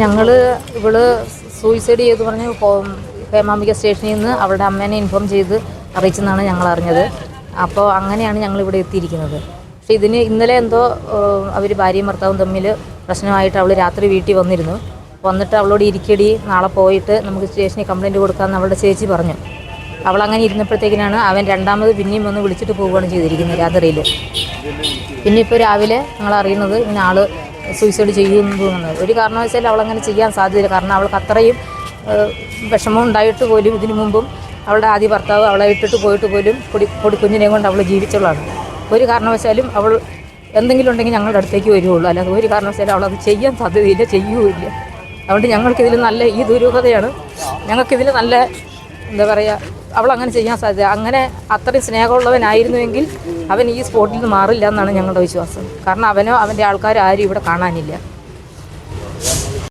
ഞങ്ങൾ ഇവള് സൂയിസൈഡ് ചെയ്തു പറഞ്ഞ് ഹേമാംബിക സ്റ്റേഷനിൽ നിന്ന് അവളുടെ അമ്മേനെ ഇൻഫോം ചെയ്ത് അറിയിച്ചെന്നാണ് ഞങ്ങൾ അറിഞ്ഞത്. അപ്പോൾ അങ്ങനെയാണ് ഞങ്ങളിവിടെ എത്തിയിരിക്കുന്നത്. പക്ഷേ ഇതിന് ഇന്നലെ എന്തോ അവർ ഭാര്യയും ഭർത്താവും തമ്മിൽ പ്രശ്നമായിട്ട് അവൾ രാത്രി വീട്ടിൽ വന്നിട്ട് അവളോട് ഇരിക്കടി, നാളെ പോയിട്ട് നമുക്ക് സ്റ്റേഷനിൽ കംപ്ലയിൻറ്റ് കൊടുക്കാമെന്ന് അവളുടെ ചേച്ചി പറഞ്ഞു. അവളങ്ങനെ ഇരുന്നപ്പോഴത്തേക്കിനാണ് അവൻ രണ്ടാമത് പിന്നെയും വന്ന് വിളിച്ചിട്ട് പോവുകയാണ് ചെയ്തിരിക്കുന്നത് രാത്രിയിൽ. പിന്നെ ഇപ്പോൾ രാവിലെ ഞങ്ങൾ അറിയുന്നത് ഇങ്ങനെ ആൾ സൂയിസൈഡ് ചെയ്യുന്നത്. ഒരു കാരണവശാലും അവളങ്ങനെ ചെയ്യാൻ സാധ്യതയില്ല. കാരണം അവൾക്ക് അത്രയും വിഷമം ഉണ്ടായിട്ട് പോലും ഇതിനു മുമ്പും അവളുടെ ആദ്യ ഭർത്താവ് അവളെ ഇട്ടിട്ട് പോയിട്ട് പോലും കുഞ്ഞിനെയും കൊണ്ട് അവൾ ജീവിച്ചവളാണ്. ഒരു കാരണവശാലും അവൾ എന്തെങ്കിലും ഉണ്ടെങ്കിൽ ഞങ്ങളുടെ അടുത്തേക്ക് വരുവുള്ളൂ, അല്ലാതെ ഒരു കാരണവശാലും അവളത് ചെയ്യാൻ സാധ്യതയില്ല, ചെയ്യുകയില്ല. അതുകൊണ്ട് ഞങ്ങൾക്കിതിൽ നല്ല ഈ ദുരൂഹതയാണ്. ഞങ്ങൾക്കിതിൽ നല്ല എന്താ പറയുക, അവളങ്ങനെ ചെയ്യാൻ സാധ്യത. അങ്ങനെ അത്രയും സ്നേഹമുള്ളവനായിരുന്നുവെങ്കിൽ അവൻ ഈ സ്പോട്ടിൽ നിന്ന് മാറില്ല എന്നാണ് ഞങ്ങളുടെ വിശ്വാസം. കാരണം അവനോ അവൻ്റെ ആൾക്കാരോ ആരും ഇവിടെ കാണാനില്ല.